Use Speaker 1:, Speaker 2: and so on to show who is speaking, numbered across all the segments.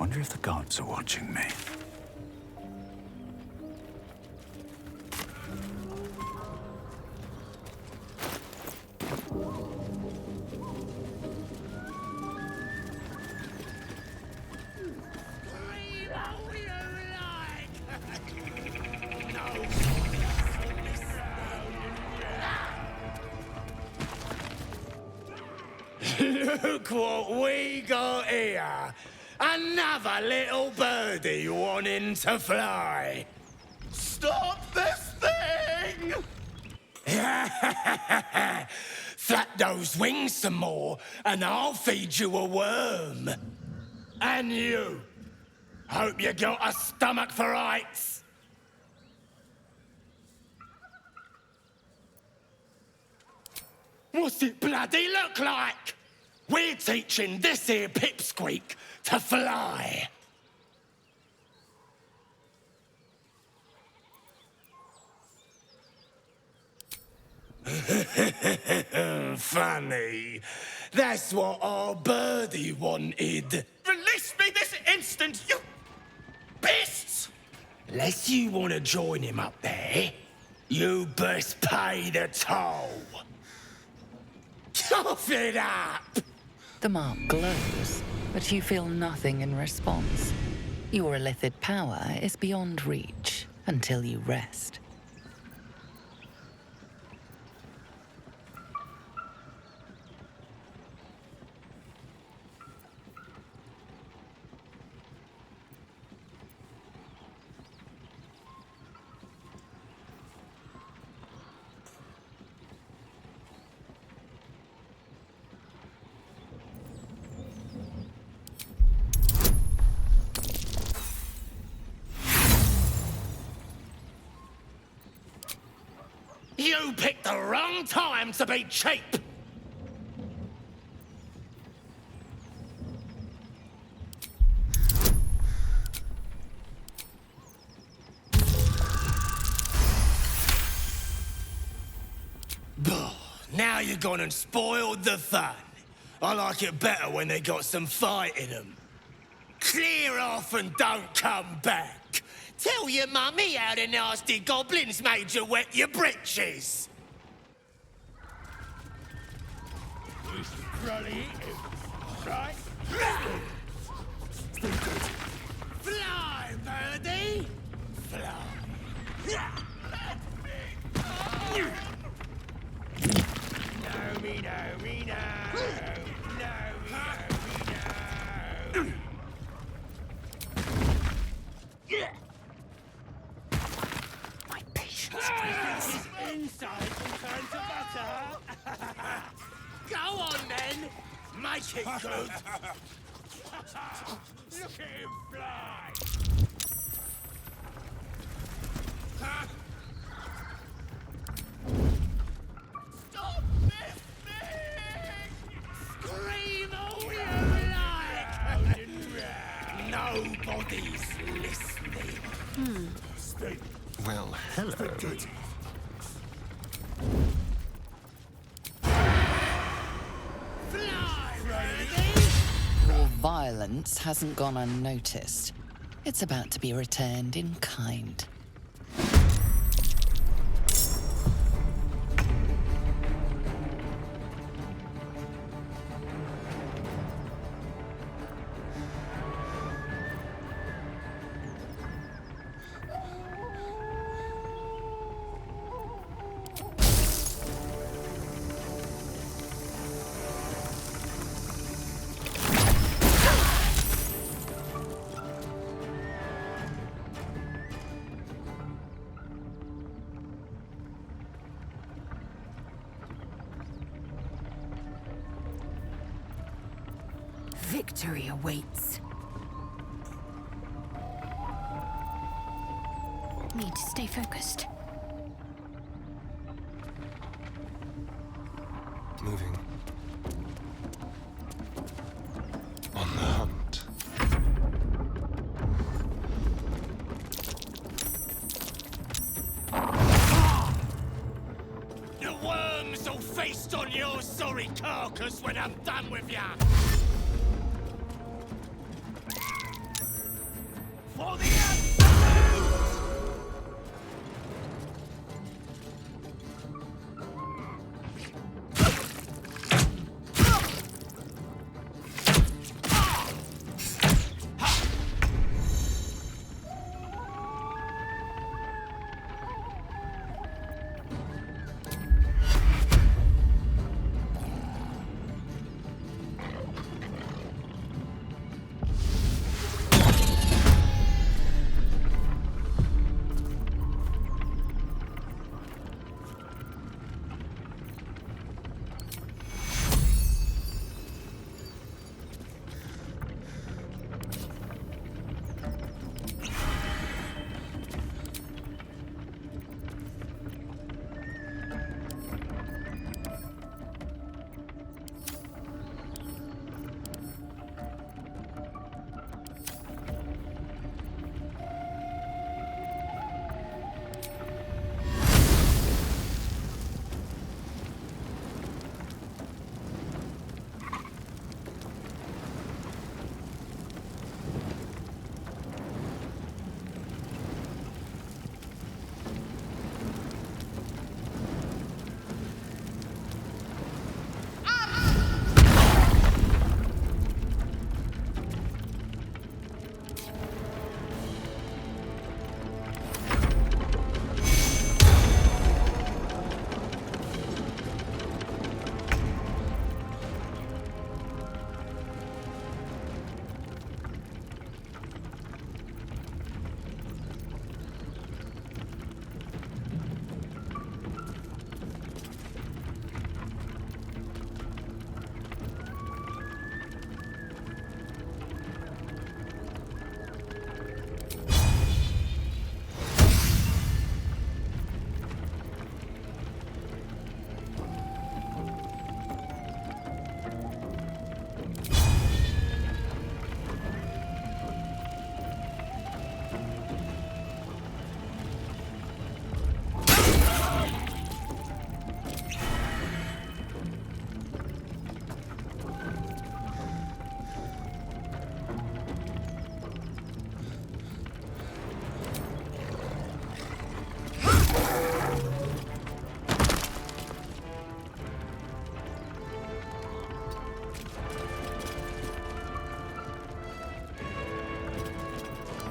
Speaker 1: Wonder if the gods are watching me.
Speaker 2: Look what we got here! Another little birdie wanting to fly! Stop this thing! Flap those wings some more, and I'll feed you a worm. And you! Hope you got a stomach for heights! What's it bloody look like? We're teaching this here pipsqueak to fly. Funny. That's what our birdie wanted. Release me this instant, you beasts! Unless you want to join him up there, you best pay the toll. Cough it up!
Speaker 3: The mark glows, but you feel nothing in response. Your illithid power is beyond reach until you rest.
Speaker 2: You picked the wrong time to be cheap! Now you're gone and spoiled the fun. I like it better when they got some fight in them. Clear off and don't come back. Tell your mummy how the nasty goblins made you wet your britches. You should probably eat him, right? Fly, birdie! Fly. No, me, no, me, no. No, me, no, me, no. Inside will turn to butter. Go on then, make it good. Look at him fly. Stop this thing! Scream all you like. Nobody's listening.
Speaker 4: Well, hello.
Speaker 3: Your violence hasn't gone unnoticed. It's about to be returned in kind.
Speaker 5: Victory awaits. Need to stay focused.
Speaker 4: Moving. On the hunt.
Speaker 2: The worms will feast on your sorry carcass when I'm done with ya! For the absolute!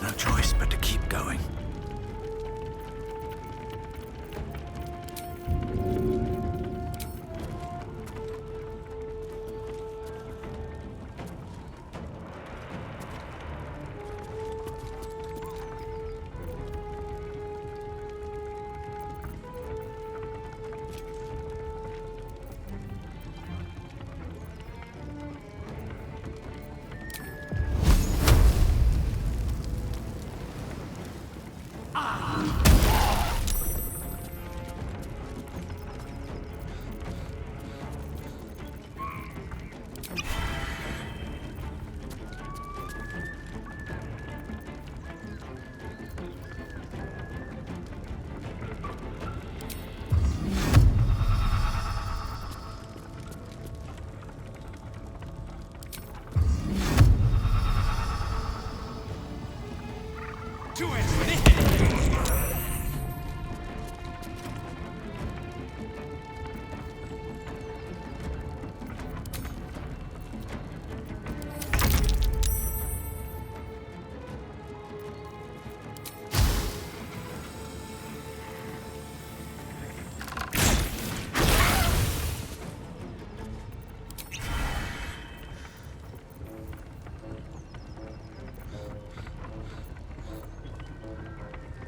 Speaker 1: No choice but to keep going.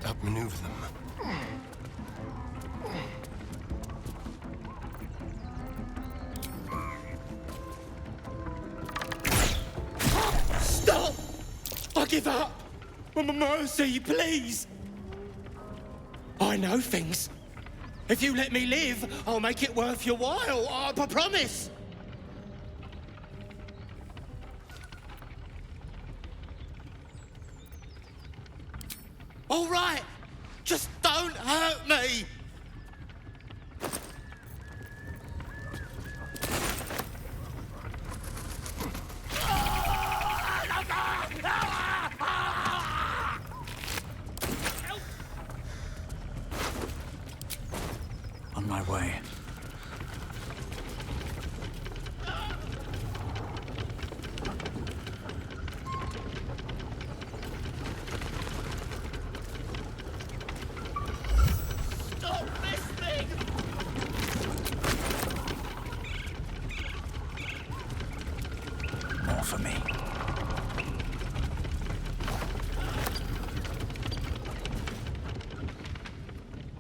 Speaker 4: Outmaneuver them.
Speaker 2: Stop! I give up! Mercy, please! I know things. If you let me live, I'll make it worth your while. I promise! All right! Just don't hurt me!
Speaker 1: for me.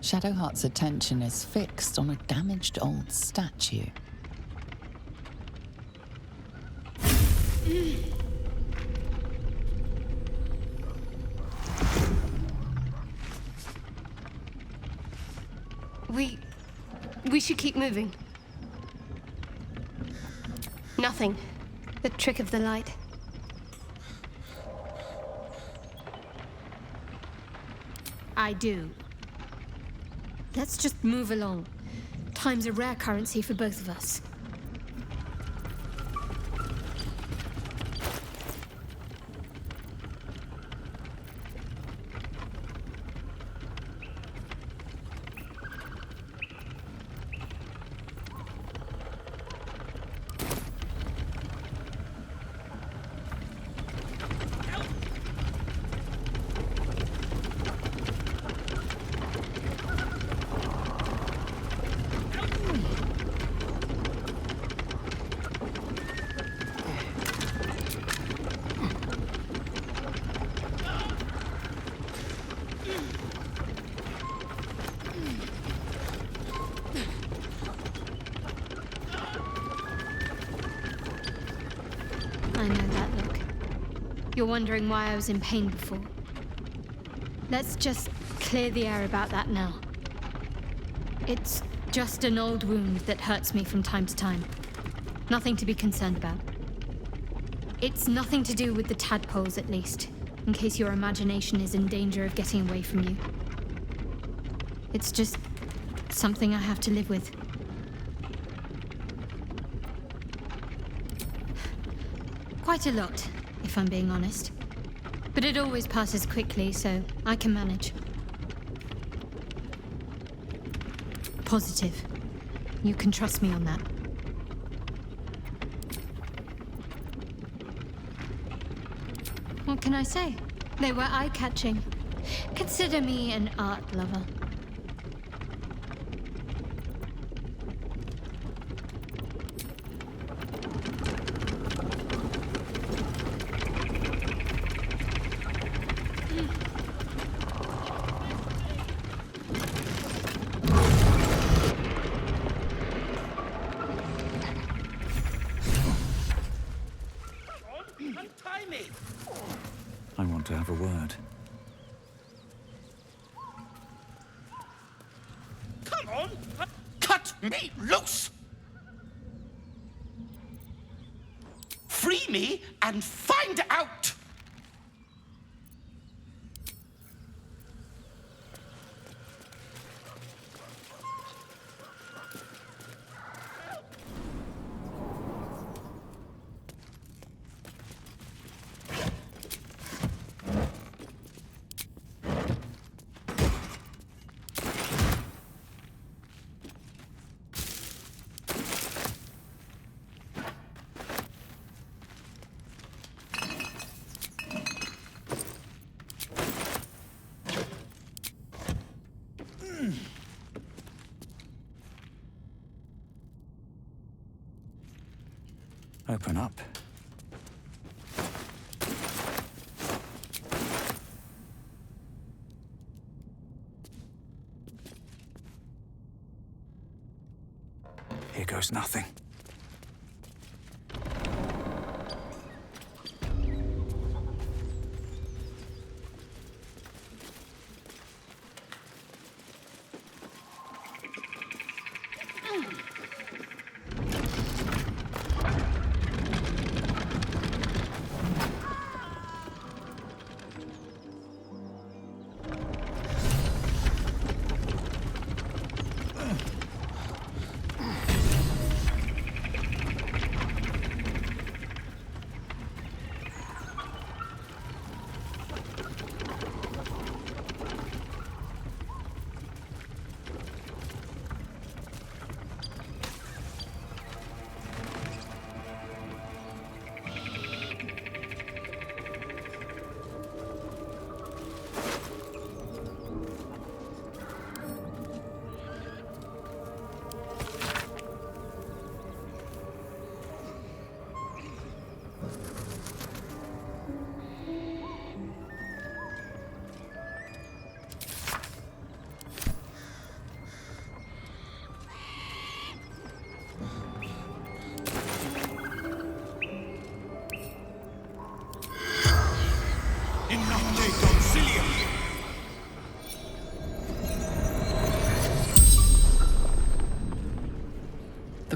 Speaker 3: Shadowheart's attention is fixed on a damaged old statue.
Speaker 6: We should keep moving. Nothing. The trick of the light. I do. Let's just move along. Time's a rare currency for both of us. I know that look. You're wondering why I was in pain before. Let's just clear the air about that now. It's just an old wound that hurts me from time to time. Nothing to be concerned about. It's nothing to do with the tadpoles, at least, in case your imagination is in danger of getting away from you. It's just something I have to live with. Quite a lot, if I'm being honest. But it always passes quickly, so I can manage. Positive. You can trust me on that. What can I say? They were eye-catching. Consider me an art lover.
Speaker 1: I want to have a word.
Speaker 2: Come on! Cut me loose! Free me and find out!
Speaker 1: Open up. Here goes nothing.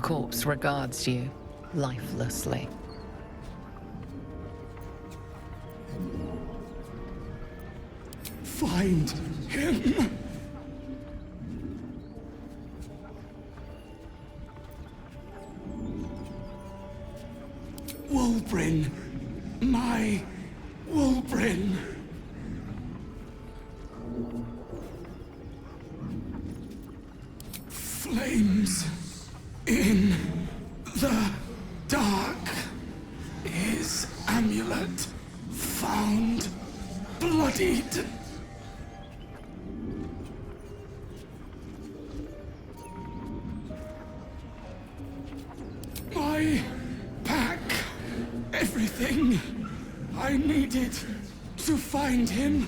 Speaker 3: corpse regards you lifelessly.
Speaker 7: Find him. Wulbrin. My Wulbrin. Flames in the dark. His amulet found bloodied. My pack. Everything I needed to find him.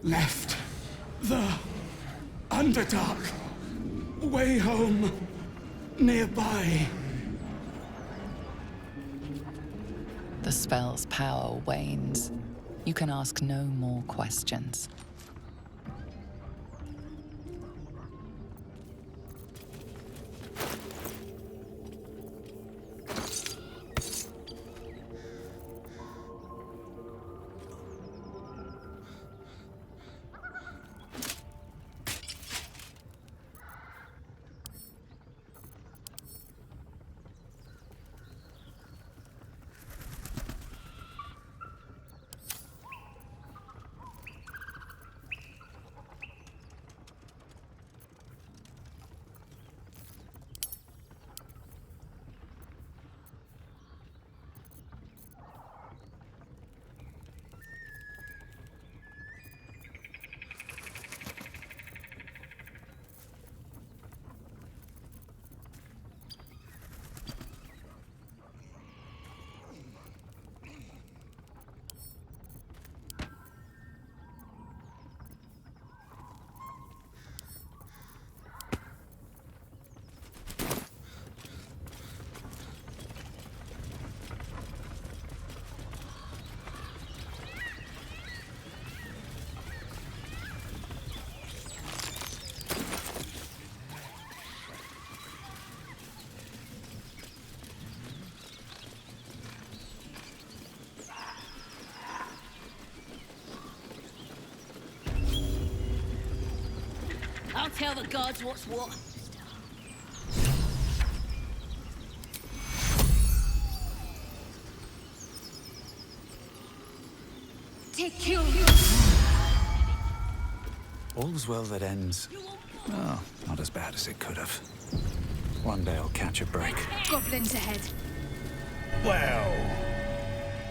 Speaker 7: Left the Underdark way home nearby.
Speaker 3: The spell's power wanes. You can ask no more questions.
Speaker 8: I'll tell the gods what's what.
Speaker 5: Take you.
Speaker 1: All's well that ends. Oh, not as bad as it could have. One day I'll catch a break.
Speaker 5: Goblins ahead.
Speaker 2: Well,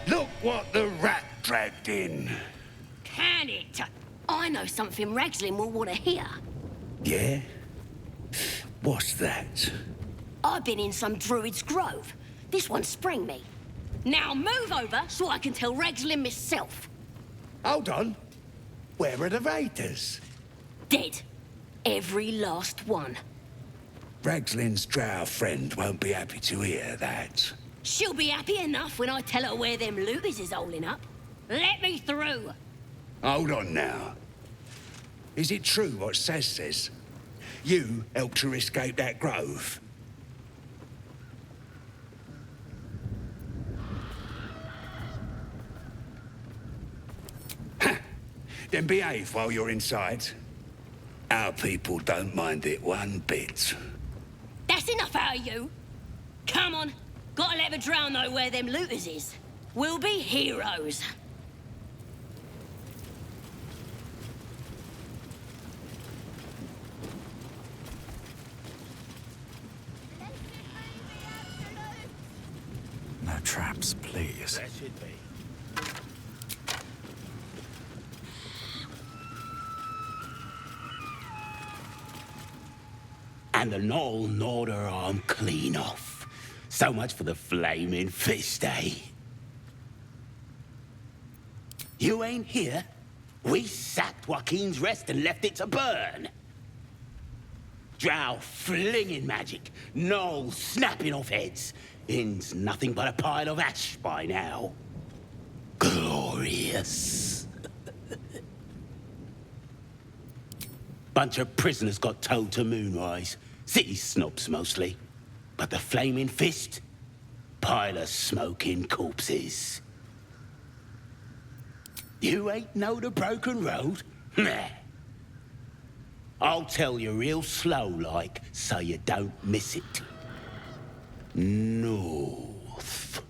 Speaker 2: look what the rat dragged in.
Speaker 8: Can it? I know something Ragslin will want to hear.
Speaker 2: Yeah? What's that?
Speaker 8: I've been in some druid's grove. This one sprang me. Now move over so I can tell Ragslin myself.
Speaker 2: Hold on. Where are the raiders?
Speaker 8: Dead. Every last one.
Speaker 2: Ragslin's drow friend won't be happy to hear that.
Speaker 8: She'll be happy enough when I tell her where them loobies is holding up. Let me through.
Speaker 2: Hold on now. Is it true what Saz says? You helped her escape that grove? Then behave while you're inside. Our people don't mind it one bit.
Speaker 8: That's enough out of you. Come on. Gotta let the drow know where them looters is. We'll be heroes.
Speaker 1: No traps, please.
Speaker 2: That should be.
Speaker 9: And the Knoll gnawed her arm clean off. So much for the flaming fist, eh? You ain't here? We sacked Joaquin's Rest and left it to burn. Drow flinging magic, Knoll snapping off heads. Inn's nothing but a pile of ash by now. Glorious. Bunch of prisoners got towed to Moonrise. City snobs mostly. But the Flaming Fist? Pile of smoking corpses. You ain't know the broken road? Nah. I'll tell you real slow like, so you don't miss it. North.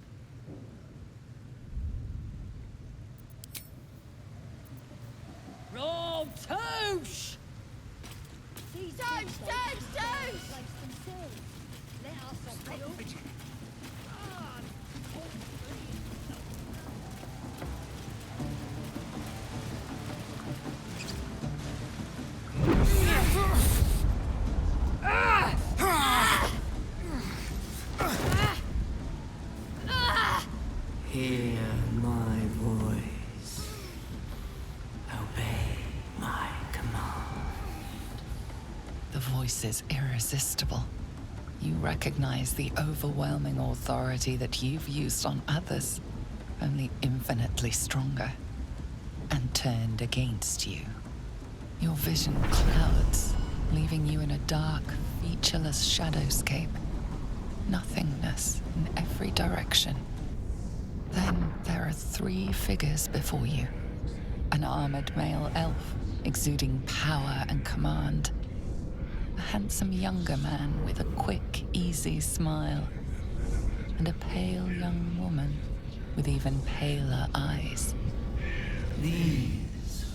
Speaker 8: Wrong touche!
Speaker 10: Hear my voice. Obey my command.
Speaker 3: The voice is irresistible. You recognize the overwhelming authority that you've used on others, only infinitely stronger, and turned against you. Your vision clouds, leaving you in a dark, featureless shadowscape. Nothingness in every direction. Then there are 3 figures before you. An armored male elf, exuding power and command. A handsome younger man with a quick, easy smile. And a pale young woman with even paler eyes.
Speaker 10: These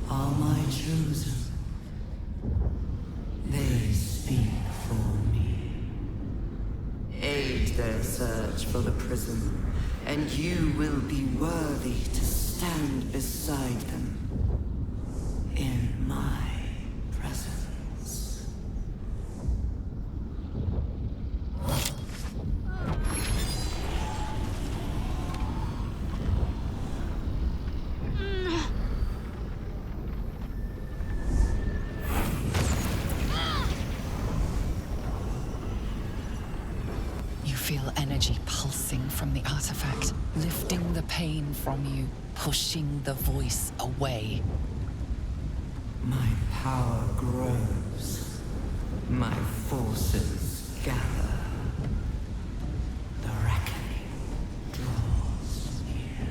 Speaker 10: are my chosen. They speak for me. Aid their search for the prison, and you will be worthy to stand beside them in my presence.
Speaker 3: You feel energy pulsing from the artifact, lifting the pain from you, pushing the voice away.
Speaker 10: My power grows. My forces gather. The reckoning draws near.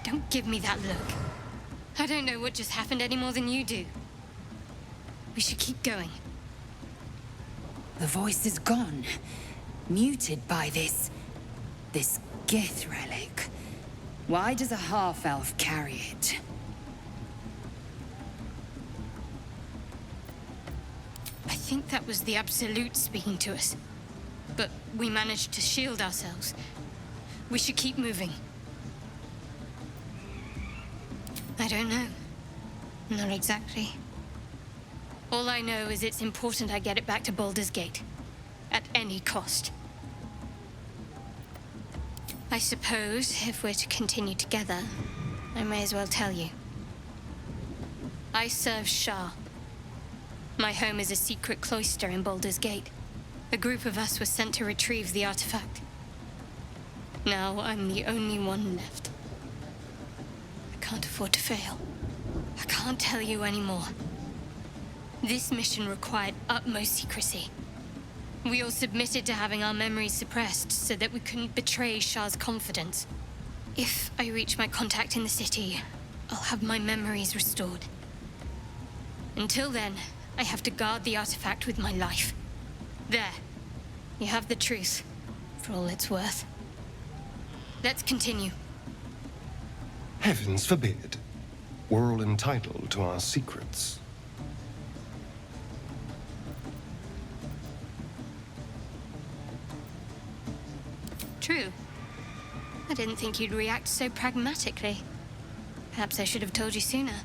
Speaker 6: Don't give me that look. I don't know what just happened any more than you do. We should keep going.
Speaker 11: The voice is gone. Muted by this Gith relic. Why does a half-elf carry it?
Speaker 6: I think that was the Absolute speaking to us. But we managed to shield ourselves. We should keep moving. I don't know. Not exactly. All I know is it's important I get it back to Baldur's Gate. At any cost. I suppose, if we're to continue together, I may as well tell you. I serve Shah. My home is a secret cloister in Baldur's Gate. A group of us was sent to retrieve the artifact. Now I'm the only one left. I can't afford to fail. I can't tell you anymore. This mission required utmost secrecy. We all submitted to having our memories suppressed so that we couldn't betray Shah's confidence. If I reach my contact in the city, I'll have my memories restored. Until then, I have to guard the artifact with my life. There. You have the truth, for all it's worth. Let's continue.
Speaker 4: Heavens forbid. We're all entitled to our secrets.
Speaker 6: True. I didn't think you'd react so pragmatically. Perhaps I should have told you sooner.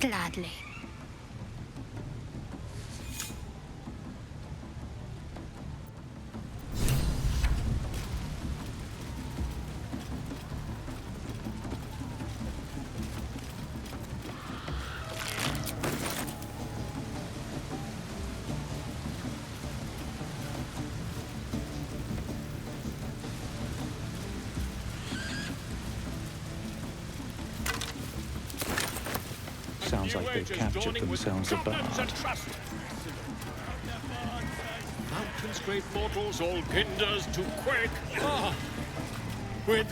Speaker 6: Gladly.
Speaker 1: Sounds like they've captured themselves a bard.
Speaker 12: Mountains, great mortals, all ginders to quake. Ah, with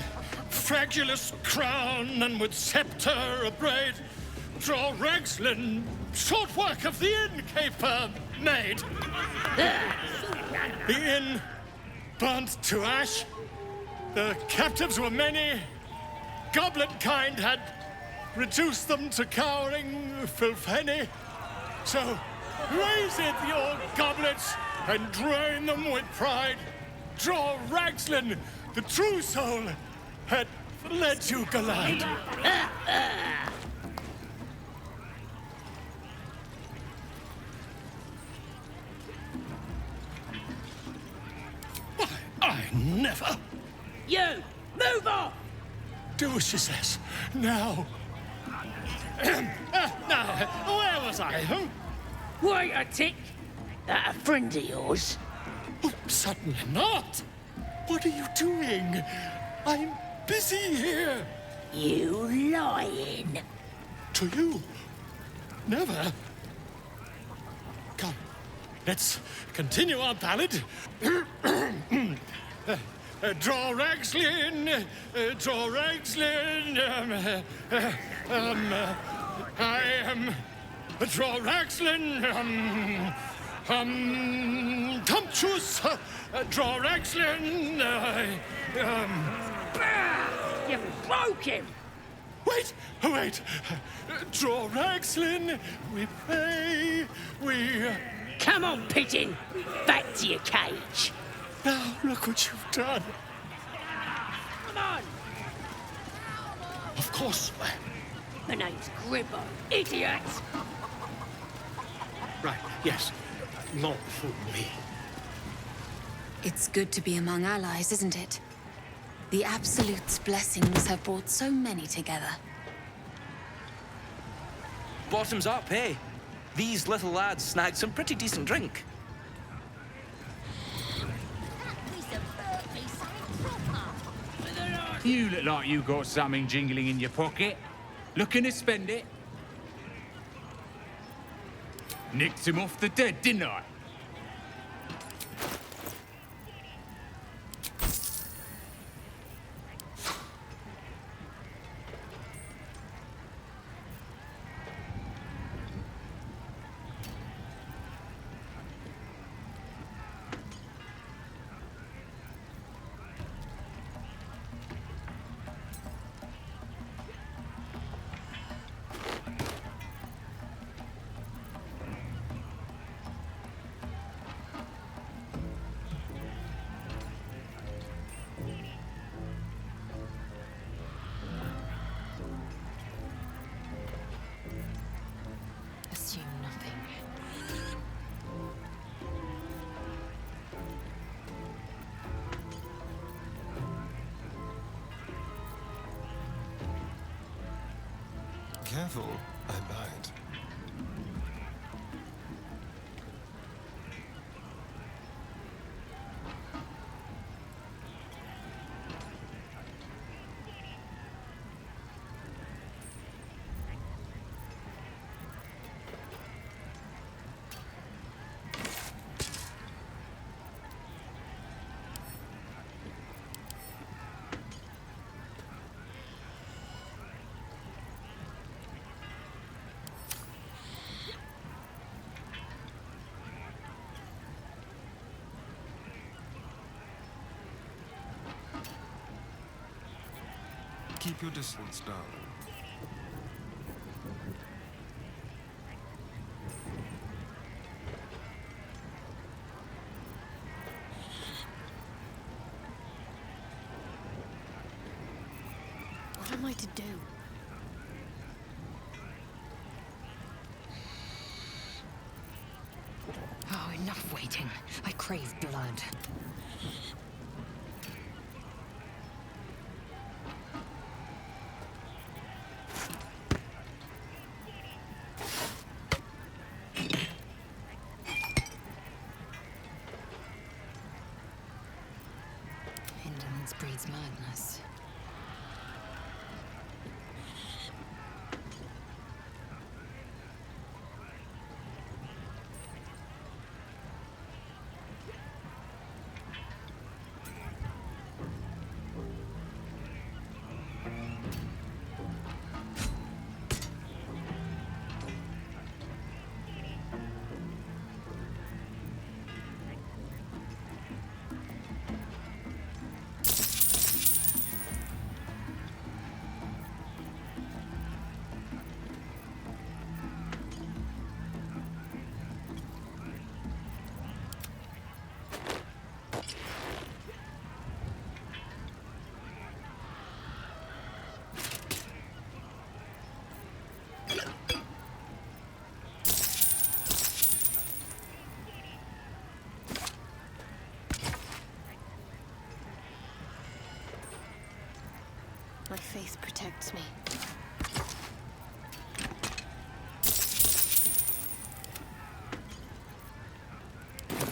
Speaker 12: fragulous crown and with scepter abraid, draw Ragslin, short work of the innkeeper made. The inn burnt to ash. The captives were many. Goblin kind had reduced them to cowering filfenny. So raise it, your goblets, and drain them with pride. Draw Ragslin, the true soul, had led you gallant. I never.
Speaker 8: You! Move off!
Speaker 12: Do as she says. Now. Now, where was I?
Speaker 8: Wait a tick. That a friend of yours?
Speaker 12: Oh, certainly not. What are you doing? I'm busy here.
Speaker 8: You lying.
Speaker 12: To you? Never. Come, let's continue our ballad. Draw Ragslin, draw Ragslin. I am draw Ragslin. Tumptuous, draw Ragslin.
Speaker 8: You broke him.
Speaker 12: Wait, wait. Draw Ragslin. We pray. We.
Speaker 8: Come on, Pigeon. Back to your cage.
Speaker 12: Now, look what you've done.
Speaker 8: Come on.
Speaker 12: Of course.
Speaker 8: My name's Gribbo, idiot.
Speaker 12: Right, yes. Not for me.
Speaker 11: It's good to be among allies, isn't it? The Absolute's blessings have brought so many together.
Speaker 13: Bottoms up, hey? These little lads snagged some pretty decent drink.
Speaker 14: You look like you got something jingling in your pocket. Looking to spend it? Nicked him off the dead, didn't I?
Speaker 4: Careful, I might. Keep your distance, darling.
Speaker 6: What am I to do?
Speaker 11: Oh, enough waiting. I crave blood. Indolence breeds madness.
Speaker 6: faith protects me.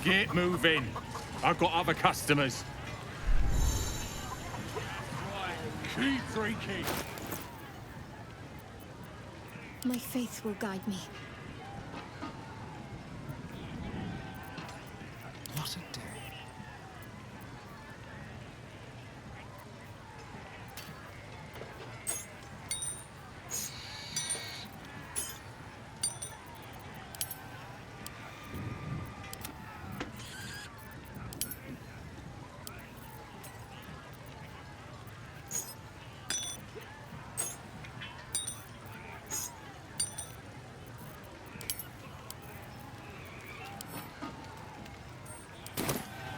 Speaker 14: Get moving. I've got other customers. Keep drinking.
Speaker 6: My faith will guide me.
Speaker 1: What a day.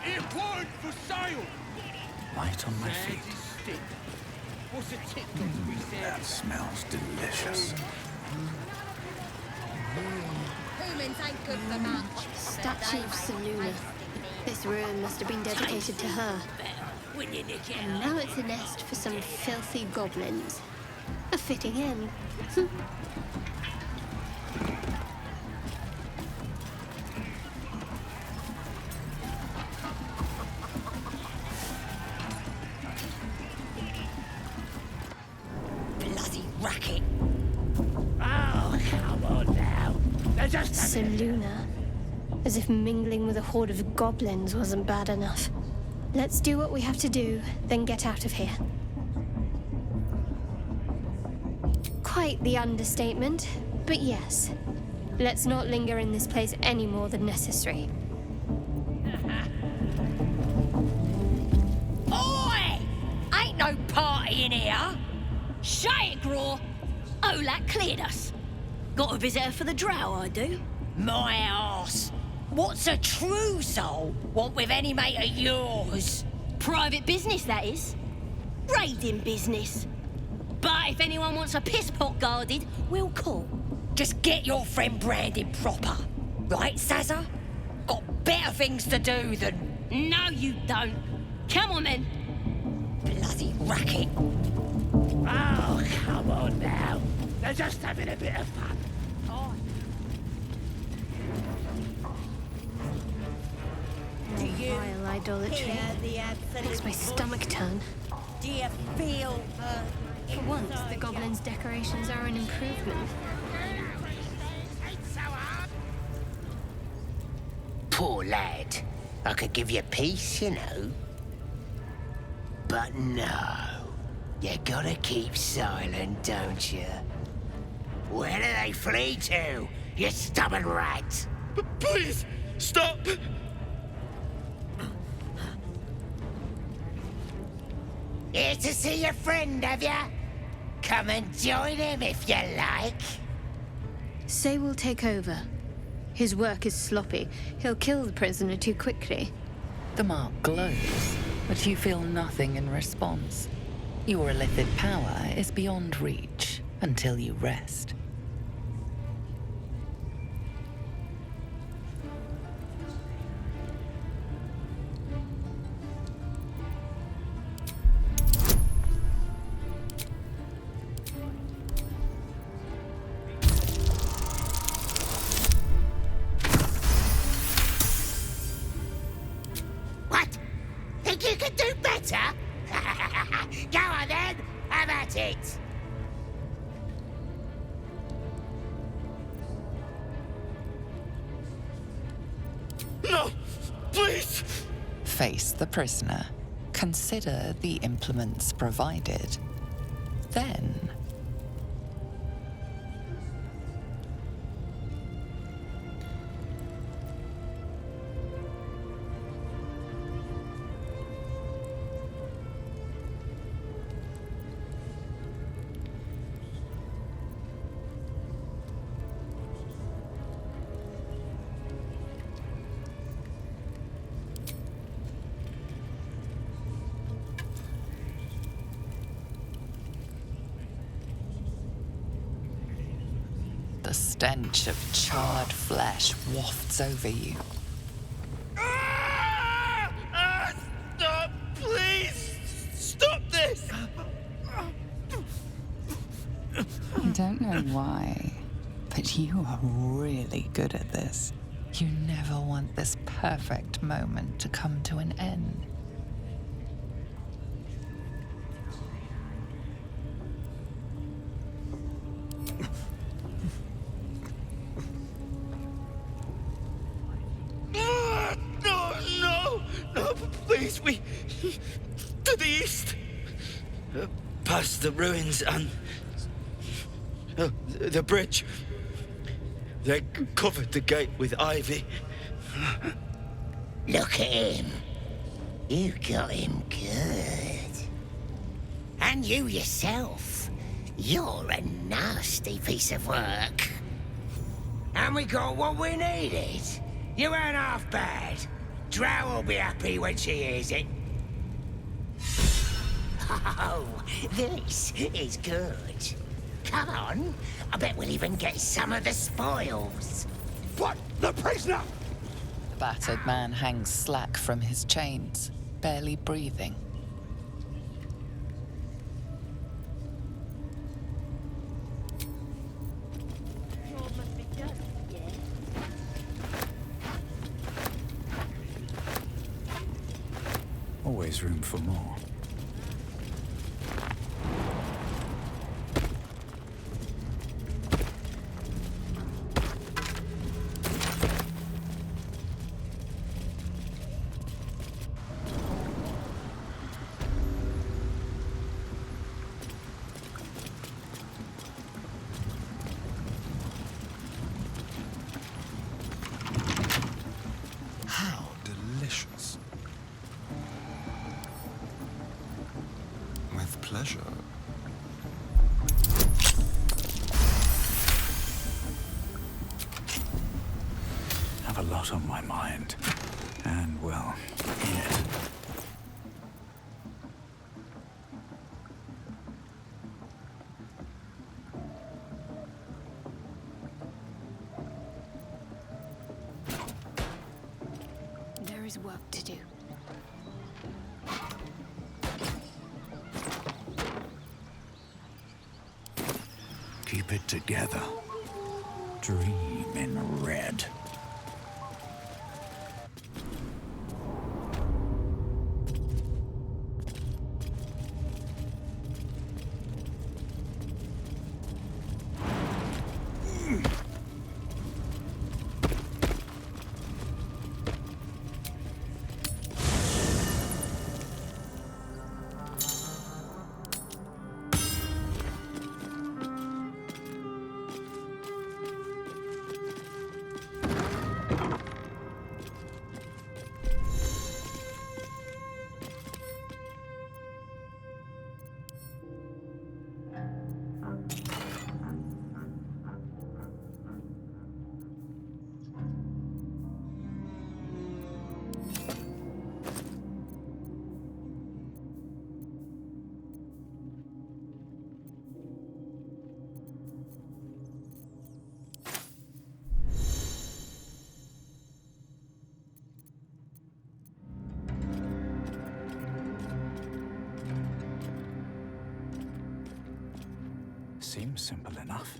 Speaker 14: Important for sale.
Speaker 1: Light on my feet.
Speaker 14: What's a tick got to be said?
Speaker 1: That smells delicious.
Speaker 5: Humans ain't good for much.
Speaker 6: Statue of Seluna. This ruin must have been dedicated to her. And now it's a nest for some filthy goblins. A fitting end.
Speaker 8: Bloody racket. Oh, come on now. They're just
Speaker 6: Seluna. As if mingling with a horde of goblins wasn't bad enough. Let's do what we have to do, then get out of here. Quite the understatement, but yes. Let's not linger in this place any more than necessary.
Speaker 8: Oi! Ain't no party in here. Shut it, Graw. Olak cleared us. Got a visitor for the drow, I do. My arse. What's a true soul want with any mate of yours? Private business, that is. Raiding business. But if anyone wants a piss pot guarded, we'll call. Just get your friend branded proper. Right, Sazza? Got better things to do than... No, you don't. Come on, then. Bloody racket. Oh, come on now. They're just having a bit of fun. Oh.
Speaker 6: Vile idolatry. Makes my stomach turn.
Speaker 8: Do you feel
Speaker 6: For once, the goblins' decorations are an improvement.
Speaker 2: Poor lad. I could give you peace, you know. But no. You gotta keep silent, don't you? Where do they flee to, you stubborn rat?
Speaker 12: Please, stop!
Speaker 2: Here to see your friend, have ya? Come and join him if you like.
Speaker 6: Say we'll take over. His work is sloppy. He'll kill the prisoner too quickly.
Speaker 3: The mark glows, but you feel nothing in response. Your illithid power is beyond reach until you rest.
Speaker 2: What? Think you could do better? Go on then, have at it.
Speaker 12: No! Please!
Speaker 3: Face the prisoner. Consider the implements provided. Then... the stench of charred flesh wafts over you.
Speaker 12: Stop! Please! Stop this!
Speaker 3: I don't know why, but you are really good at this. You never want this perfect moment to come to an end.
Speaker 2: No, please, we... to the east. Past the ruins and... the bridge. They covered the gate with ivy.
Speaker 15: Look at him. You got him good. And you yourself. You're a nasty piece of work. And we got what we needed. You weren't half bad. Drow will be happy when she hears it. Oh, this is good. Come on. I bet we'll even get some of the spoils.
Speaker 2: What? The prisoner?
Speaker 3: The battered man hangs slack from his chains, barely breathing.
Speaker 1: Always room for more.
Speaker 4: Pleasure.
Speaker 1: Have a lot on my mind. And, well, in it.
Speaker 11: There is work to do.
Speaker 1: Keep it together. Dream in red. Seems simple enough.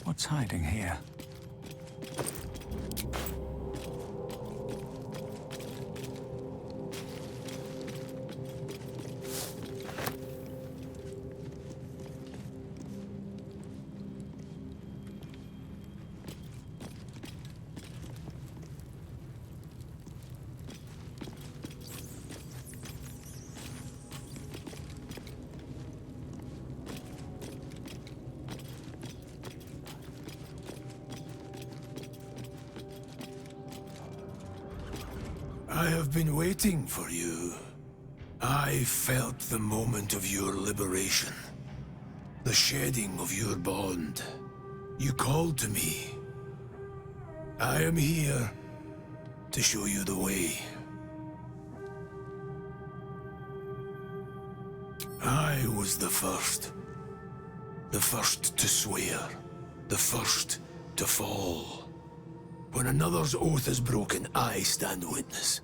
Speaker 1: What's hiding here?
Speaker 16: I have been waiting for you. I felt the moment of your liberation. The shedding of your bond. You called to me. I am here to show you the way. I was the first. The first to swear. The first to fall. When another's oath is broken, I stand witness.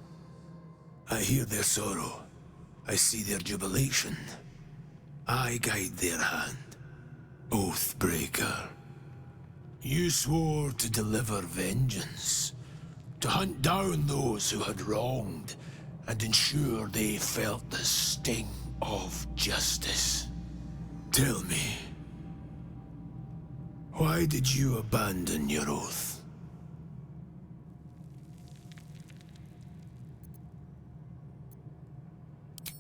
Speaker 16: I hear their sorrow. I see their jubilation. I guide their hand. Oathbreaker. You swore to deliver vengeance, to hunt down those who had wronged, and ensure they felt the sting of justice. Tell me, why did you abandon your oath?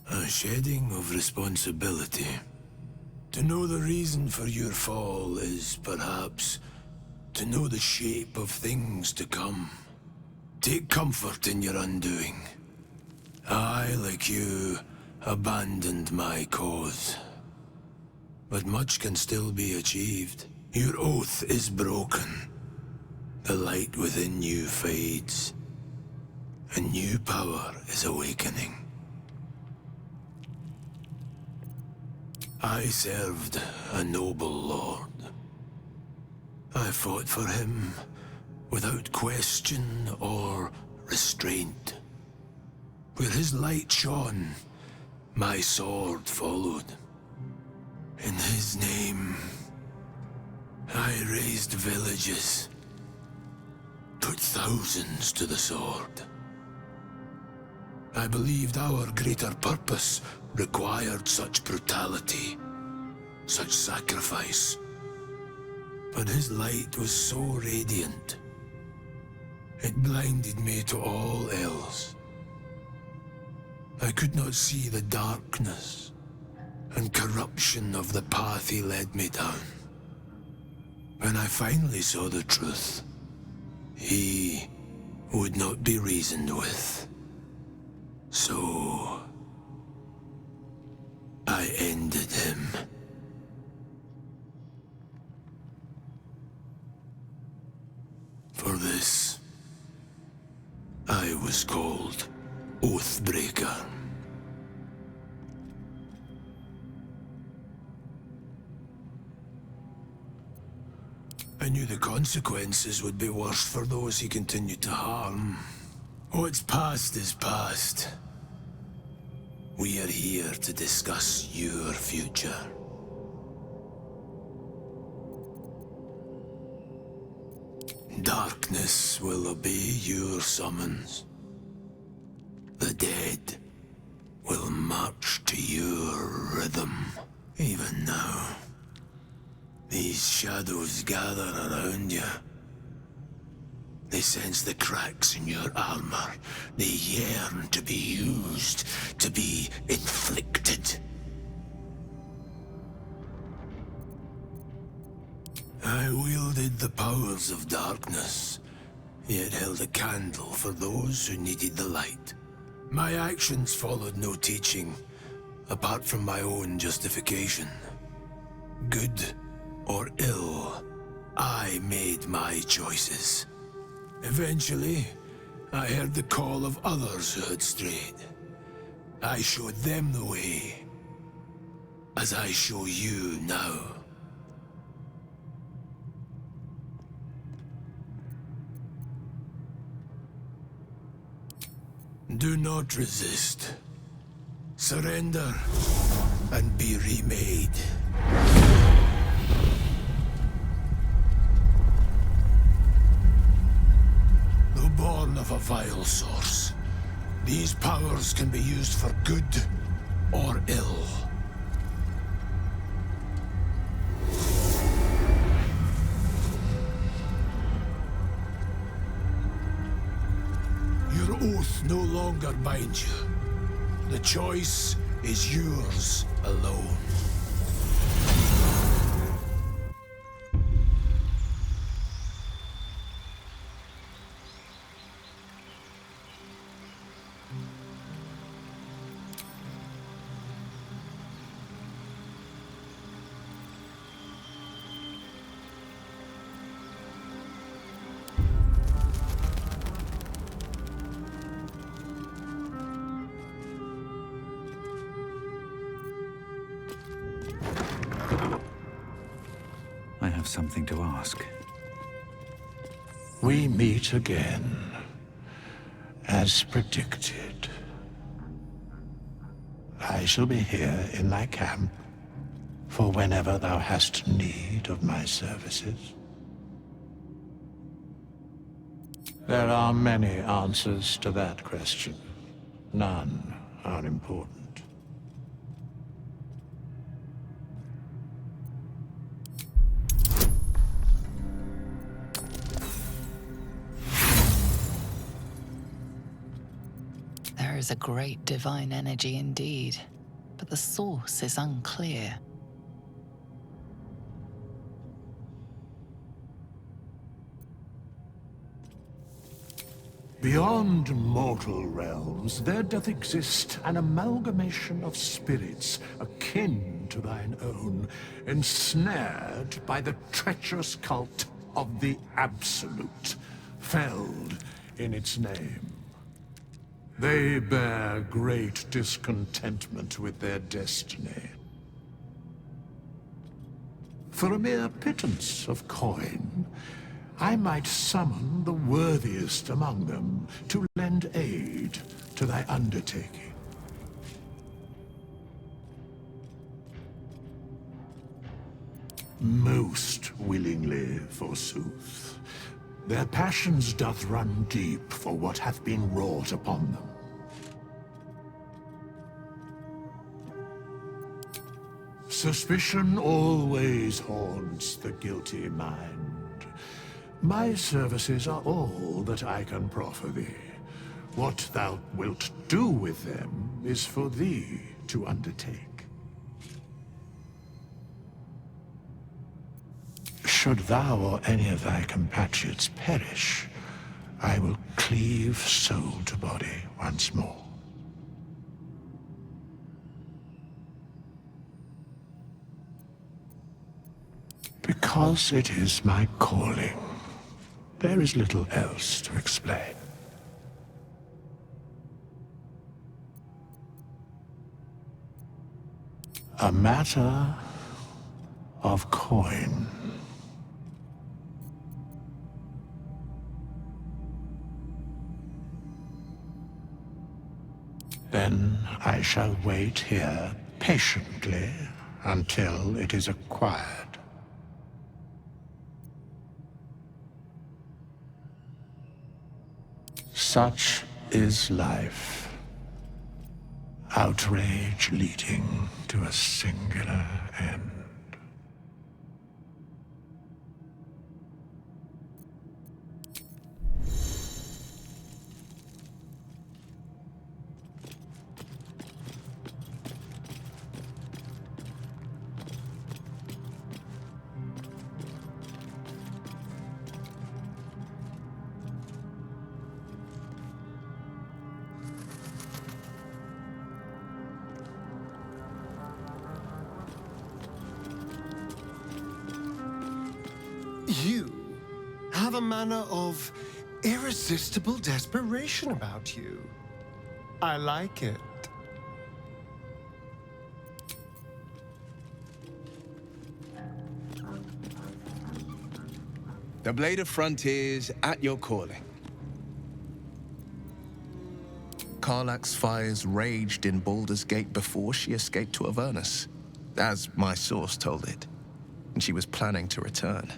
Speaker 16: A shedding of responsibility. To know the reason for your fall is, perhaps, to know the shape of things to come. Take comfort in your undoing. I, like you, abandoned my cause. But much can still be achieved. Your oath is broken. The light within you fades. A new power is awakening. I served a noble lord. I fought for him without question or restraint. Where his light shone, my sword followed. In his name, I raised villages, put thousands to the sword. I believed our greater purpose required such brutality, such sacrifice. But his light was so radiant, it blinded me to all else. I could not see the darkness and corruption of the path he led me down. When I finally saw the truth, he would not be reasoned with. So I ended him. For this, I was called Oathbreaker. I knew the consequences would be worse for those he continued to harm. What's past is past. We are here to discuss your future. Darkness will obey your summons. The dead will march to your rhythm. Even now, these shadows gather around you. They sense the cracks in your armor. They yearn to be used, to be inflicted. I wielded the powers of darkness, yet held a candle for those who needed the light. My actions followed no teaching, apart from my own justification. Good or ill, I made my choices. Eventually, I heard the call of others who had strayed. I showed them the way, as I show you now. Do not resist. Surrender and be remade. Though born of a vile source, these powers can be used for good or ill. Your oath no longer binds you. The choice is yours alone.
Speaker 1: I have something to ask.
Speaker 16: We meet again, as predicted. I shall be here in thy camp for whenever thou hast need of my services. There are many answers to that question. None are important.
Speaker 3: There is a great divine energy indeed, but the source is unclear.
Speaker 16: Beyond mortal realms, there doth exist an amalgamation of spirits akin to thine own, ensnared by the treacherous cult of the Absolute, felled in its name. They bear great discontentment with their destiny. For a mere pittance of coin, I might summon the worthiest among them to lend aid to thy undertaking. Most willingly, forsooth. Their passions doth run deep for what hath been wrought upon them. Suspicion always haunts the guilty mind. My services are all that I can proffer thee. What thou wilt do with them is for thee to undertake. Should thou or any of thy compatriots perish, I will cleave soul to body once more. Because it is my calling. There is little else to explain. A matter of coin. Then I shall wait here patiently until it is acquired. Such is life. Outrage leading to a singular end.
Speaker 4: You have a manner of irresistible desperation about you. I like it.
Speaker 17: The Blade of Frontiers at your calling. Karlach's fires raged in Baldur's Gate before she escaped to Avernus, as my source told it, and she was planning to return.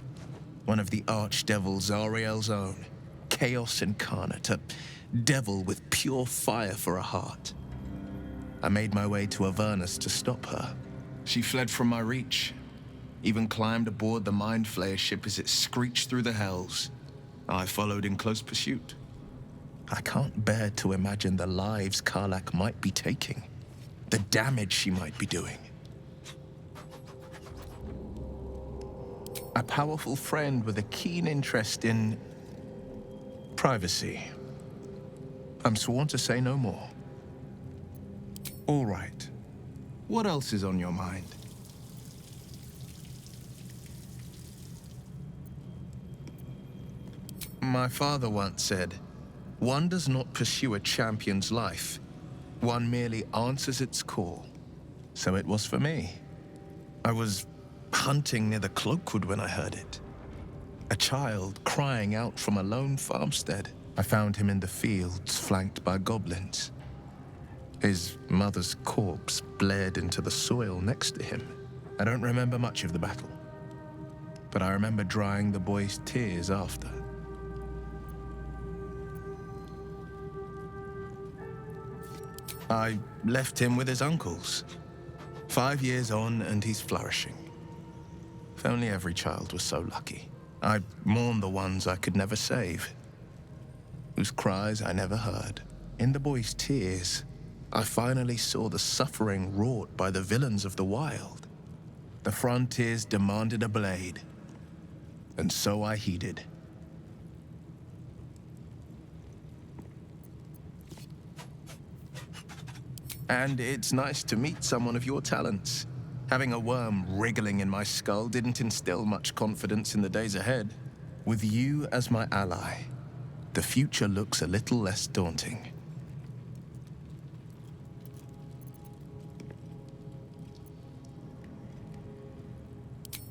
Speaker 17: One of the archdevil Zariel's own, chaos incarnate, a devil with pure fire for a heart. I made my way to Avernus to stop her. She fled from my reach, even climbed aboard the Mind Flayer ship as it screeched through the hells. I followed in close pursuit. I can't bear to imagine the lives Karlach might be taking, the damage she might be doing. A powerful friend with a keen interest in privacy. I'm sworn to say no more. All right. What else is on your mind? My father once said, one does not pursue a champion's life. One merely answers its call. So it was for me. I was hunting near the Cloakwood when I heard it. A child crying out from a lone farmstead. I found him in the fields, flanked by goblins. His mother's corpse blared into the soil next to him. I don't remember much of the battle, but I remember drying the boy's tears after. I left him with his uncles. 5 years on, and he's flourishing. If only every child was so lucky. I mourn the ones I could never save, whose cries I never heard. In the boy's tears, I finally saw the suffering wrought by the villains of the wild. The frontiers demanded a blade, and so I heeded. And it's nice to meet someone of your talents. Having a worm wriggling in my skull didn't instill much confidence in the days ahead. With you as my ally, the future looks a little less daunting.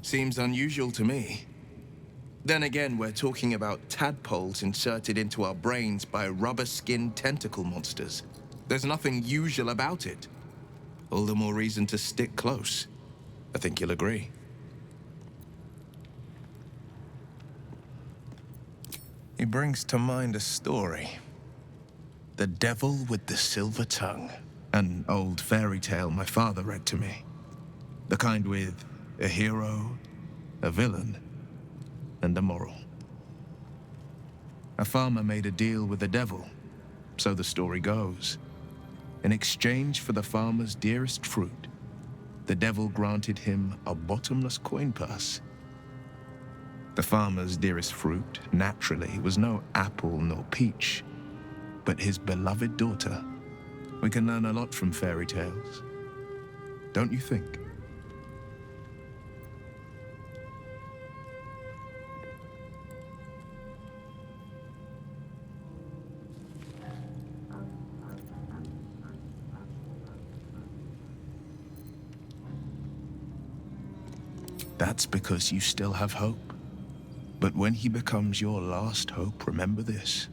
Speaker 17: Seems unusual to me. Then again, we're talking about tadpoles inserted into our brains by rubber-skinned tentacle monsters. There's nothing usual about it. All the more reason to stick close. I think you'll agree. He brings to mind a story. The Devil with the Silver Tongue. An old fairy tale my father read to me. The kind with a hero, a villain, and a moral. A farmer made a deal with the devil, so the story goes. In exchange for the farmer's dearest fruit, the devil granted him a bottomless coin purse. The farmer's dearest fruit, naturally, was no apple nor peach, but his beloved daughter. We can learn a lot from fairy tales, don't you think? That's because you still have hope. But when he becomes your last hope, remember this.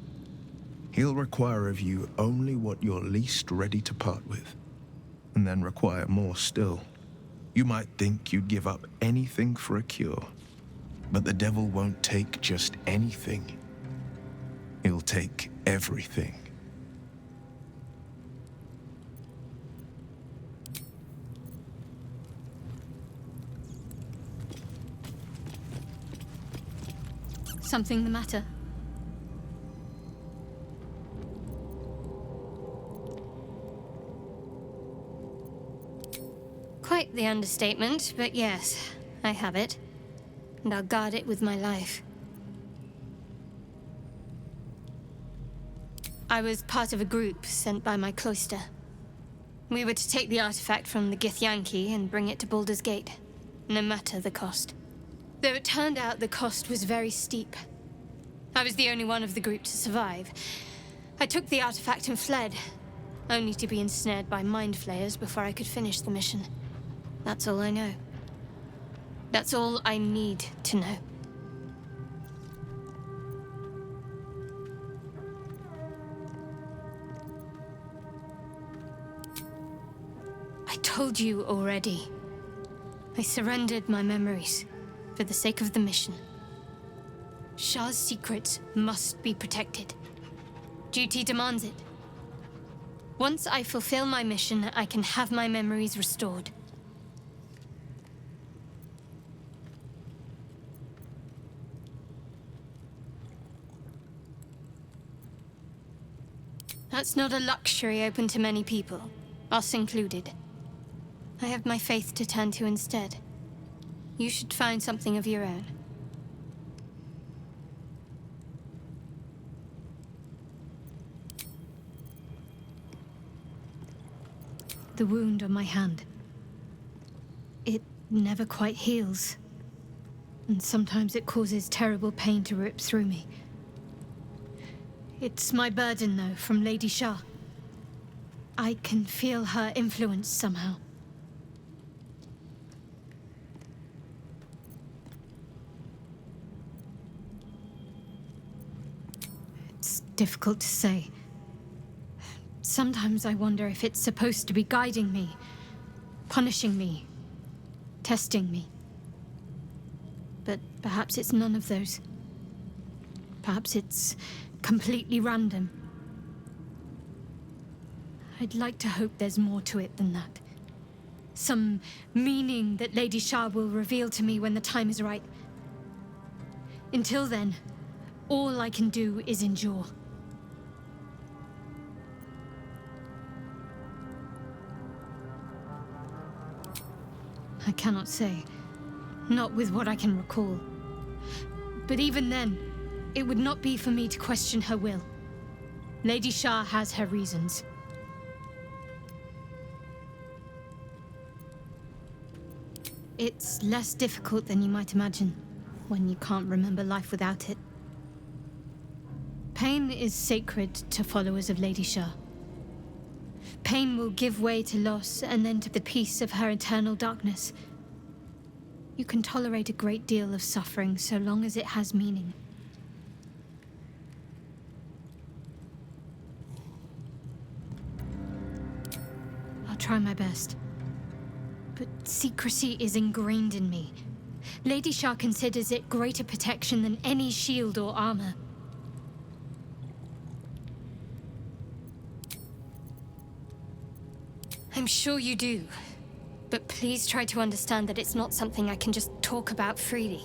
Speaker 17: He'll require of you only what you're least ready to part with, and then require more still. You might think you'd give up anything for a cure, but the devil won't take just anything. He'll take everything.
Speaker 6: Something the matter? Quite the understatement, but yes, I have it. And I'll guard it with my life. I was part of a group sent by my cloister. We were to take the artifact from the Githyanki and bring it to Baldur's Gate, no matter the cost. Though it turned out the cost was very steep. I was the only one of the group to survive. I took the artifact and fled, only to be ensnared by mind flayers before I could finish the mission. That's all I know. That's all I need to know. I told you already. I surrendered my memories for the sake of the mission. Shah's secrets must be protected. Duty demands it. Once I fulfill my mission, I can have my memories restored. That's not a luxury open to many people, us included. I have my faith to turn to instead. You should find something of your own. The wound on my hand. It never quite heals. And sometimes it causes terrible pain to rip through me. It's my burden, though, from Lady Shah. I can feel her influence somehow. difficult to say. Sometimes I wonder if it's supposed to be guiding me, punishing me, testing me. But perhaps it's none of those. Perhaps it's completely random. I'd like to hope there's more to it than that. Some meaning that Lady Shah will reveal to me when the time is right. Until then, all I can do is endure. I cannot say. Not with what I can recall. But even then, it would not be for me to question her will. Lady Shah has her reasons. It's less difficult than you might imagine when you can't remember life without it. Pain is sacred to followers of Lady Shah. Pain will give way to loss and then to the peace of her eternal darkness. You can tolerate a great deal of suffering so long as it has meaning. I'll try my best. But secrecy is ingrained in me. Lady Shah considers it greater protection than any shield or armor. I'm sure you do. But please try to understand that it's not something I can just talk about freely.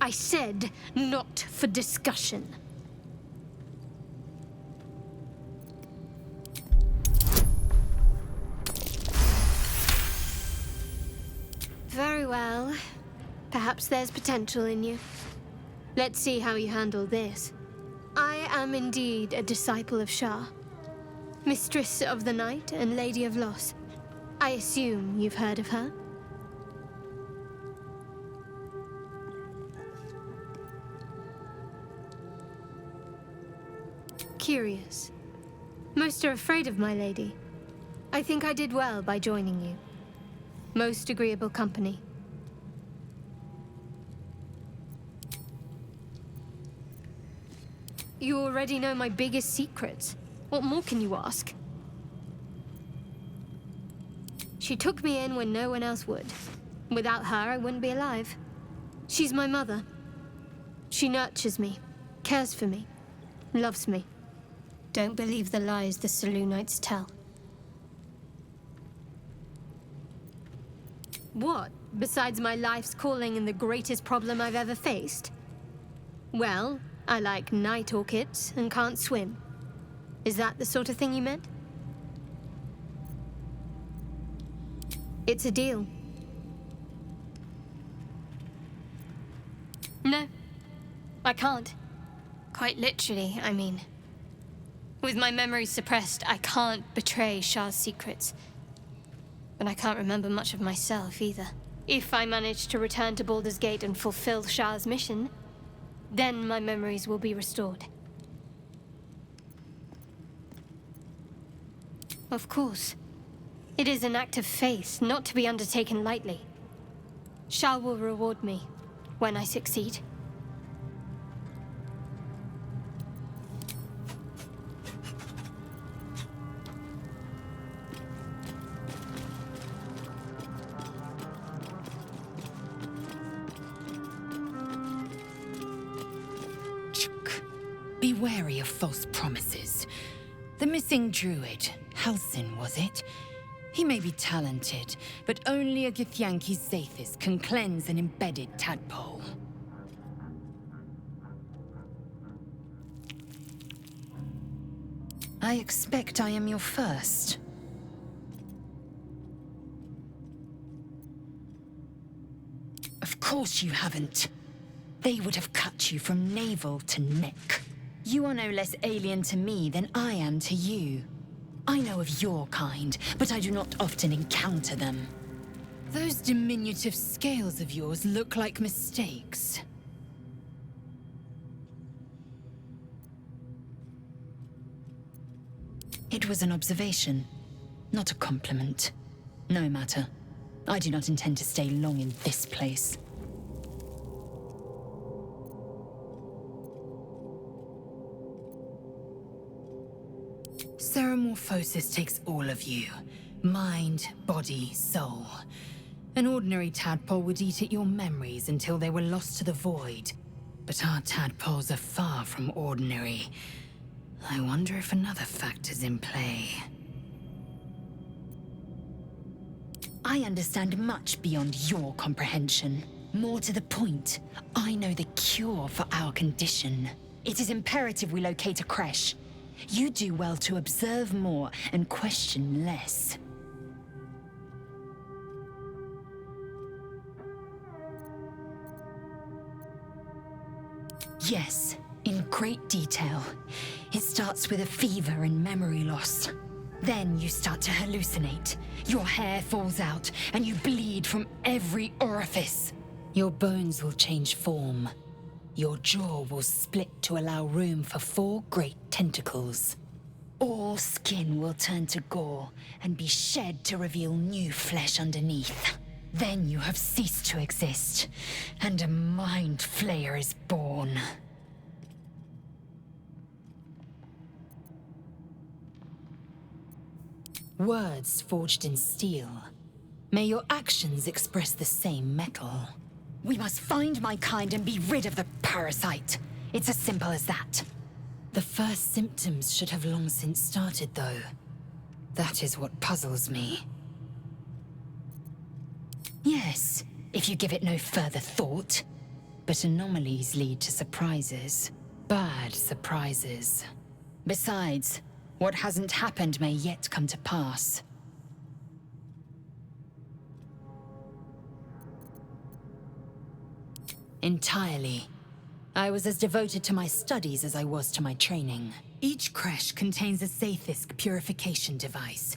Speaker 6: I said not for discussion. Very well. Perhaps there's potential in you. Let's see how you handle this. I am indeed a disciple of Shah, Mistress of the Night and Lady of Loss. I assume you've heard of her? Curious. Most are afraid of my lady. I think I did well by joining you. Most agreeable company. You already know my biggest secrets. What more can you ask? She took me in when no one else would. Without her, I wouldn't be alive. She's my mother. She nurtures me, cares for me, loves me. Don't believe the lies the Selûnites tell. What, besides my life's calling and the greatest problem I've ever faced? Well, I like night orchids and can't swim. Is that the sort of thing you meant? It's a deal. No, I can't. Quite literally, I mean. With my memory suppressed, I can't betray Shah's secrets. But I can't remember much of myself either. If I manage to return to Baldur's Gate and fulfill Shah's mission, then my memories will be restored. Of course. It is an act of faith, not to be undertaken lightly. Shah will reward me when I succeed.
Speaker 18: Be wary of false promises. The missing druid, Halsin, was it? He may be talented, but only a Githyanki Zathis can cleanse an embedded tadpole. I expect I am your first. Of course you haven't. They would have cut you from navel to neck. You are no less alien to me than I am to you. I know of your kind, but I do not often encounter them. Those diminutive scales of yours look like mistakes. It was an observation, not a compliment. No matter. I do not intend to stay long in this place. Ceramorphosis takes all of you. Mind, body, soul. An ordinary tadpole would eat at your memories until they were lost to the void. But our tadpoles are far from ordinary. I wonder if another factor's in play. I understand much beyond your comprehension. More to the point, I know the cure for our condition. It is imperative we locate a creche. You do well to observe more and question less. Yes, in great detail. It starts with a fever and memory loss. Then you start to hallucinate. Your hair falls out, and you bleed from every orifice. Your bones will change form. Your jaw will split to allow room for 4 great tentacles. All skin will turn to gore and be shed to reveal new flesh underneath. Then you have ceased to exist, and a mind flayer is born. Words forged in steel. May your actions express the same metal. We must find my kind and be rid of the parasite. It's as simple as that. The first symptoms should have long since started, though. That is what puzzles me. Yes, if you give it no further thought. But anomalies lead to surprises. Bad surprises. Besides, what hasn't happened may yet come to pass. Entirely. I was as devoted to my studies as I was to my training. Each creche contains a Sathisk purification device.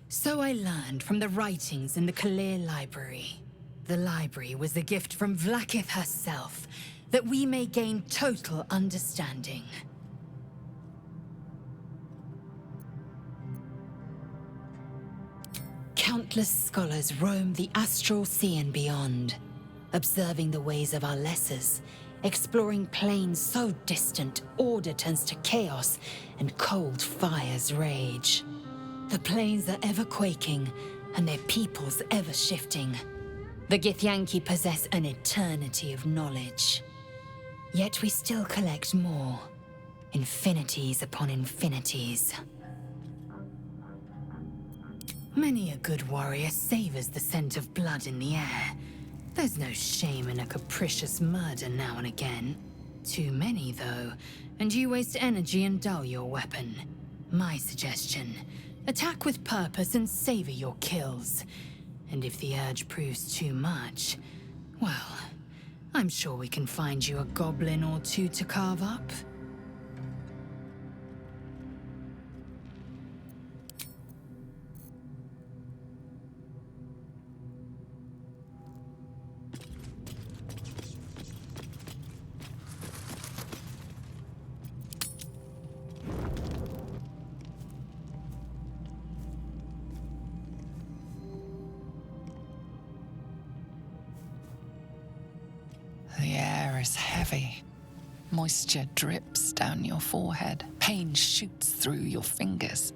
Speaker 18: So I learned from the writings in the Kalir library. The library was a gift from Vlaakith herself, that we may gain total understanding. Countless scholars roam the astral sea and beyond, observing the ways of our lessers, exploring planes so distant order turns to chaos and cold fires rage. The planes are ever quaking, and their peoples ever shifting. The Githyanki possess an eternity of knowledge. Yet we still collect more. Infinities upon infinities. Many a good warrior savors the scent of blood in the air. There's no shame in a capricious murder now and again. Too many, though, and you waste energy and dull your weapon. My suggestion: attack with purpose and savor your kills. And if the urge proves too much, well, I'm sure we can find you a goblin or two to carve up.
Speaker 3: The air is heavy. Moisture drips down your forehead. Pain shoots through your fingers.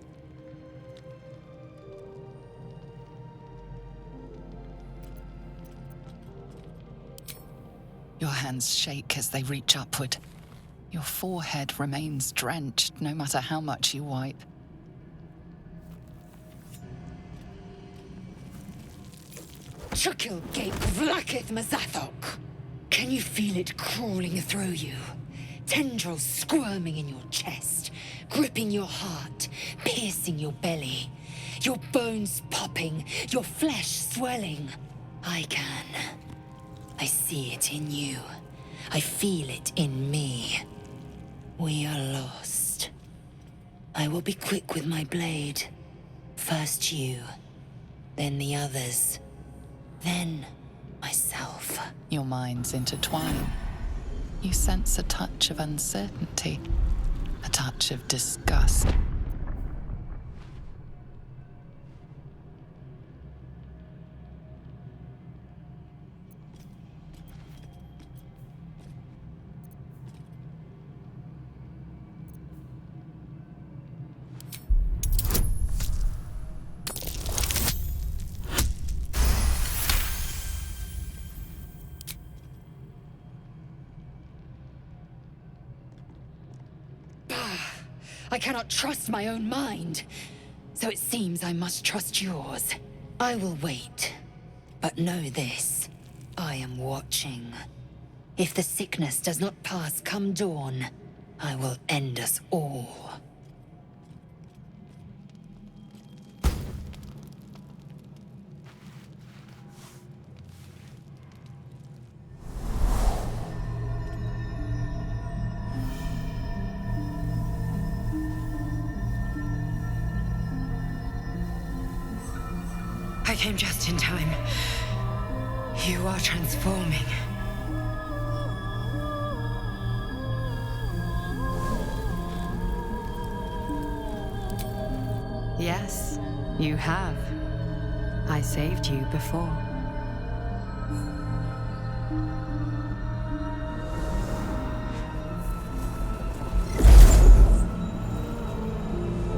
Speaker 3: Your hands shake as they reach upward. Your forehead remains drenched no matter how much you wipe.
Speaker 18: Chukil Gate Vlaakith Mazathok! Can you feel it crawling through you? Tendrils squirming in your chest, gripping your heart, piercing your belly. Your bones popping, your flesh swelling. I can. I see it in you. I feel it in me. We are lost. I will be quick with my blade. First you, then the others. then myself.
Speaker 3: Your minds intertwine. You sense a touch of uncertainty, a touch of disgust.
Speaker 18: I cannot trust my own mind, so it seems I must trust yours. I will wait, but know this. I am watching. If the sickness does not pass come dawn, I will end us all. I came just in time. You are transforming. Yes, you have. I saved you before.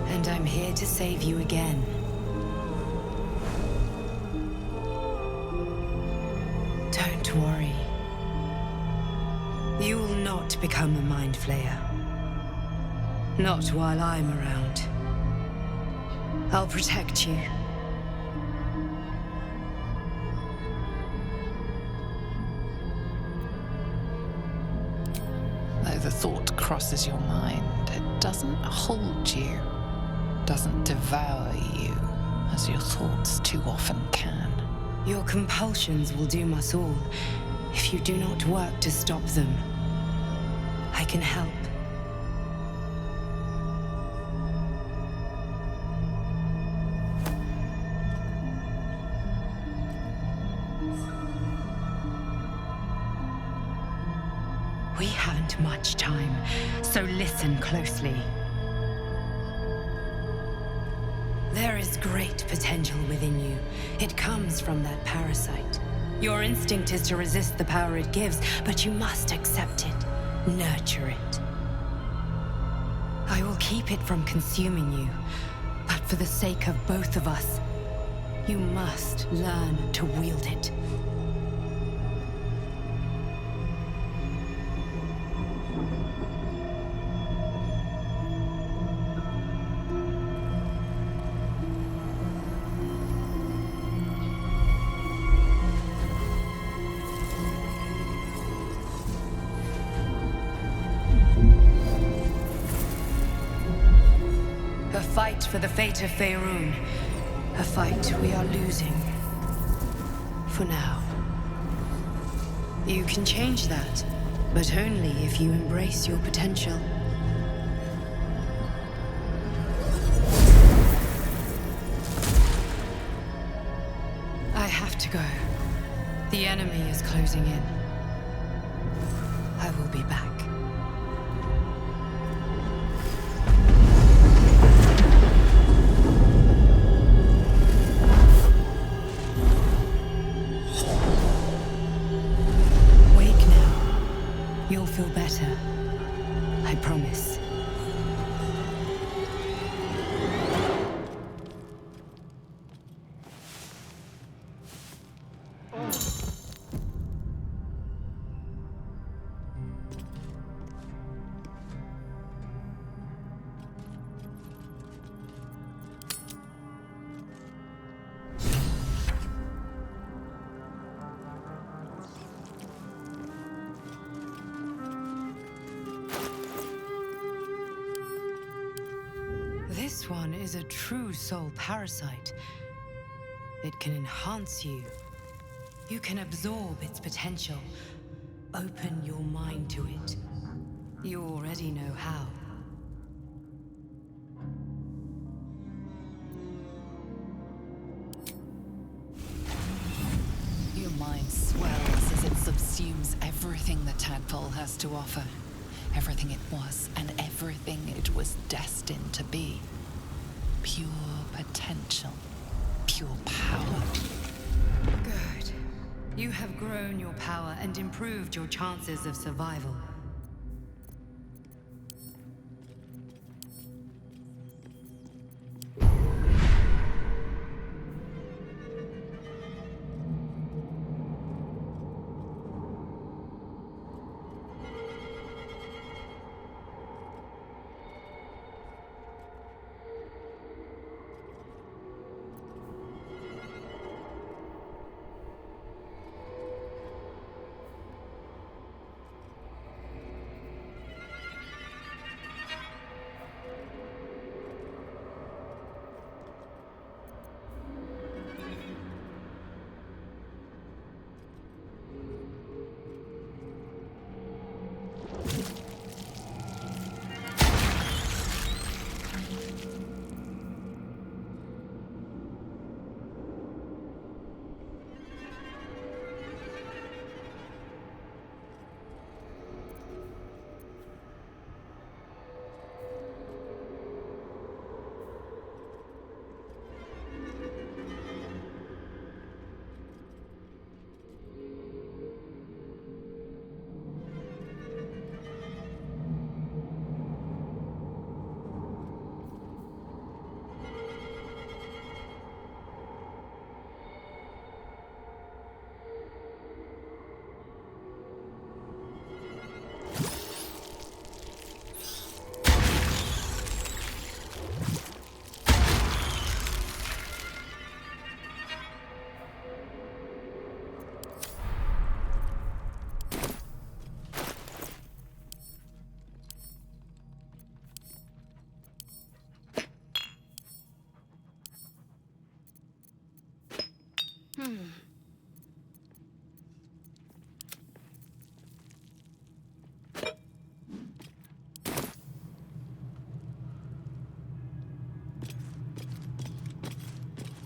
Speaker 18: And I'm here to save you again. Don't worry. You will not become a mind flayer. Not while I'm around. I'll protect you.
Speaker 3: Though the thought crosses your mind, it doesn't hold you, doesn't devour you, as your thoughts too often can.
Speaker 18: Your compulsions will doom us all if you do not work to stop them. I can help. We haven't much time, so listen closely. There is great potential within you. It comes from that parasite. Your instinct is to resist the power it gives, but you must accept it, nurture it. I will keep it from consuming you, but for the sake of both of us, you must learn to wield it. Fight for the fate of Faerun. A fight we are losing. For now. You can change that, but only if you embrace your potential. I have to go. The enemy is closing in. I will be back. You'll feel better. I promise. This one is a true soul parasite. It can enhance you. You can absorb its potential. Open your mind to it. You already know how.
Speaker 3: consumes everything the tadpole has to offer. Everything it was and everything it was destined to be. Pure potential. Pure power.
Speaker 18: Good. You have grown your power and improved your chances of survival.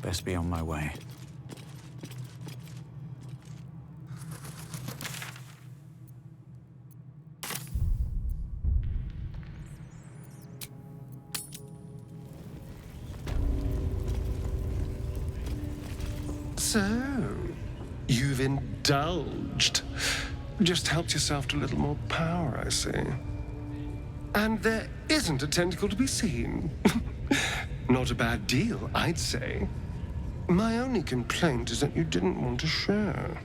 Speaker 1: Best be on my way.
Speaker 4: So, you've indulged. Just helped yourself to a little more power, I see. And there isn't a tentacle to be seen. Not a bad deal, I'd say. My only complaint is that you didn't want to share.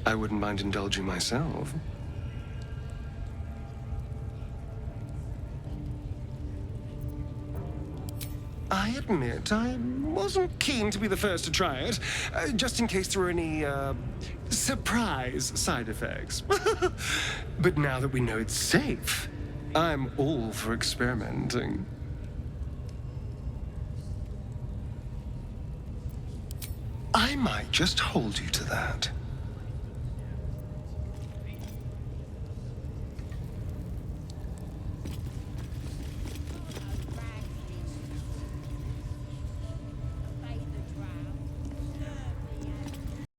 Speaker 4: I wouldn't mind indulging myself. I admit, I wasn't keen to be the first to try it, just in case there were any, surprise side effects. But now that we know it's safe, I'm all for experimenting. I might just hold you to that.